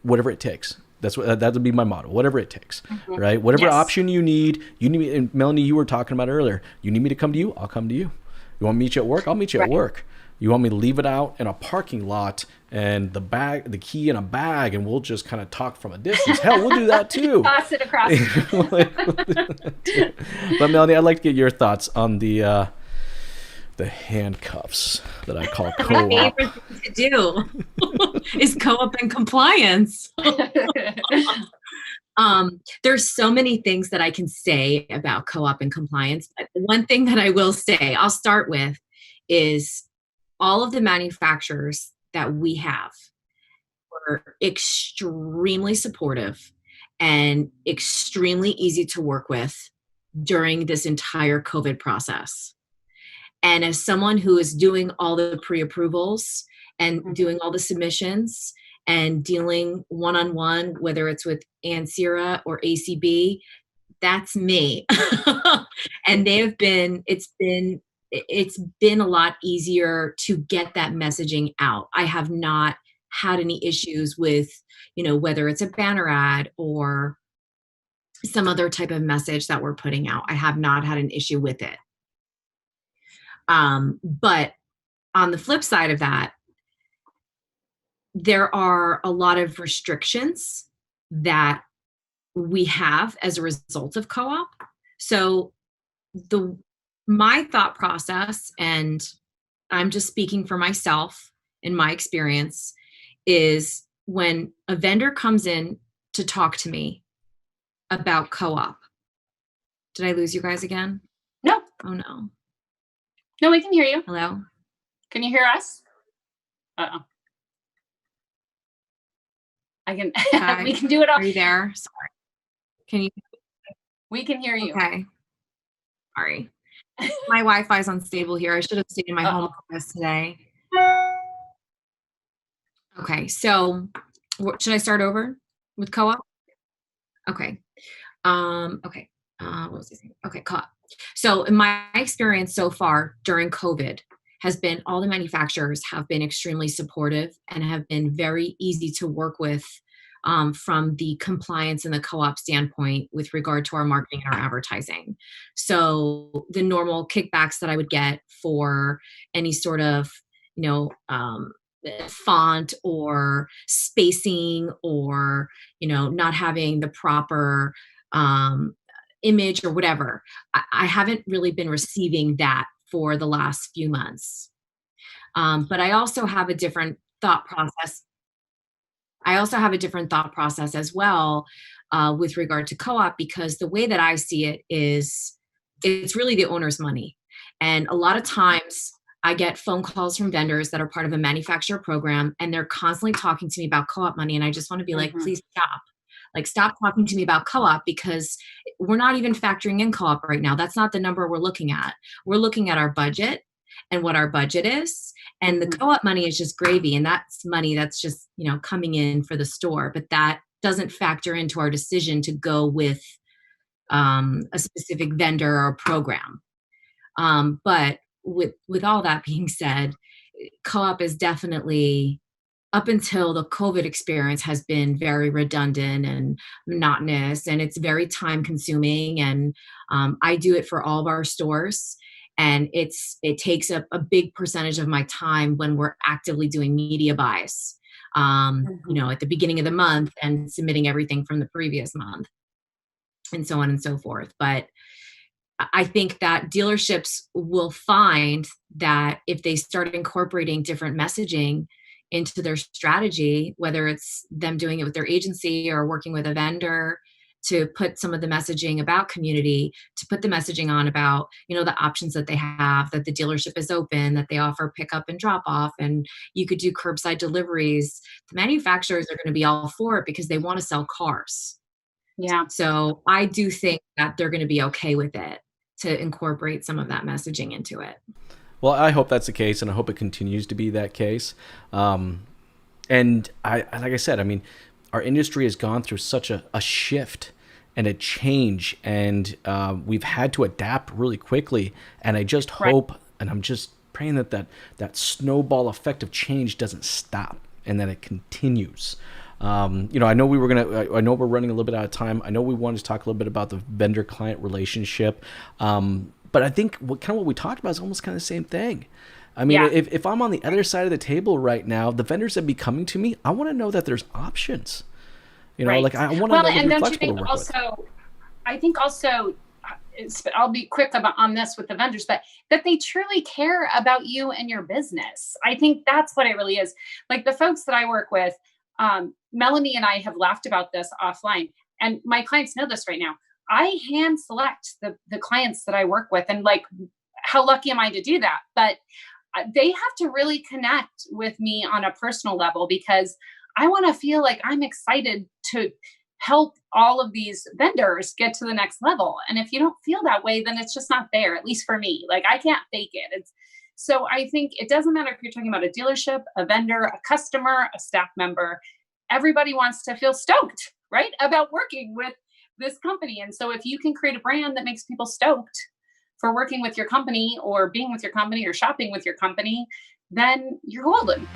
whatever it takes. That would be my motto. Whatever it takes, right? Whatever Yes. option you need. And Melanie, you were talking about earlier. You need me to come to you, I'll come to you. You want me to meet you at work? I'll meet you at Right. work. You want me to leave it out in a parking lot and the key in a bag, and we'll just kind of talk from a distance. Hell, we'll do that too. Toss it across. But Melanie, I'd like to get your thoughts on the handcuffs that I call My co-op. favorite thing to do is co-op and compliance. There's so many things that I can say about co-op and compliance, but the one thing that I will say, I'll start with, is all of the manufacturers that we have were extremely supportive and extremely easy to work with during this entire COVID process. And as someone who is doing all the pre-approvals and doing all the submissions and dealing one-on-one, whether it's with Ansira or ACB, that's me. And it's been a lot easier to get that messaging out. I have not had any issues with, whether it's a banner ad or some other type of message that we're putting out. I have not had an issue with it. But on the flip side of that, there are a lot of restrictions that we have as a result of co-op. So my thought process, and I'm just speaking for myself in my experience, is when a vendor comes in to talk to me about co-op. Did I lose you guys again? No. Oh no. No, we can hear you. Hello? Can you hear us? Uh-oh. Hi. We can do it all. Are you there? Sorry. Can you? We can hear you. Okay. Sorry. My Wi-Fi is unstable here. I should have stayed in my home office today. Okay, so should I start over with co-op? Okay. Okay. What was I saying? Okay, co-op. So in my experience so far during COVID has been all the manufacturers have been extremely supportive and have been very easy to work with from the compliance and the co-op standpoint with regard to our marketing and our advertising. So the normal kickbacks that I would get for any sort of, font or spacing or, not having the proper image or whatever, I haven't really been receiving that for the last few months. But I also have a different thought process. As well with regard to co-op, because the way that I see it is it's really the owner's money. And a lot of times I get phone calls from vendors that are part of a manufacturer program, and they're constantly talking to me about co-op money. And I just want to be like, please stop. Like, stop talking to me about co-op, because we're not even factoring in co-op right now. That's not the number we're looking at. We're looking at our budget and what our budget is. And the co-op money is just gravy. And that's money that's just, coming in for the store. But that doesn't factor into our decision to go with a specific vendor or program. But with all that being said, co-op is definitely, up until the COVID experience, has been very redundant and monotonous, and it's very time consuming. And I do it for all of our stores, and it takes up a big percentage of my time when we're actively doing media buys, at the beginning of the month and submitting everything from the previous month and so on and so forth. But I think that dealerships will find that if they start incorporating different messaging into their strategy, whether it's them doing it with their agency or working with a vendor to put some of the messaging about community, to put the messaging on about, the options that they have, that the dealership is open, that they offer pickup and drop off, and you could do curbside deliveries. The manufacturers are going to be all for it because they want to sell cars. Yeah. So I do think that they're going to be okay with it, to incorporate some of that messaging into it. Well, I hope that's the case, and I hope it continues to be that case. And like I said, I mean, our industry has gone through such a shift and a change, and we've had to adapt really quickly. And I just hope, and I'm just praying that snowball effect of change doesn't stop and that it continues. I know I know we're running a little bit out of time. I know we wanted to talk a little bit about the vendor-client relationship. But I think what we talked about is almost kind of the same thing. I mean, if I'm on the other side of the table right now, the vendors that be coming to me, I want to know that there's options. Like I want to know that and you're don't you flexible think to work also, with. I think also, I'll be quick on this with the vendors, but that they truly care about you and your business. I think that's what it really is. Like the folks that I work with, Melanie and I have laughed about this offline, and my clients know this right now. I hand select the clients that I work with, and like, how lucky am I to do that? But they have to really connect with me on a personal level, because I want to feel like I'm excited to help all of these vendors get to the next level. And if you don't feel that way, then it's just not there, at least for me. Like I can't fake it. So I think it doesn't matter if you're talking about a dealership, a vendor, a customer, a staff member. Everybody wants to feel stoked, right, about working with this company. And so if you can create a brand that makes people stoked for working with your company or being with your company or shopping with your company, then you're golden.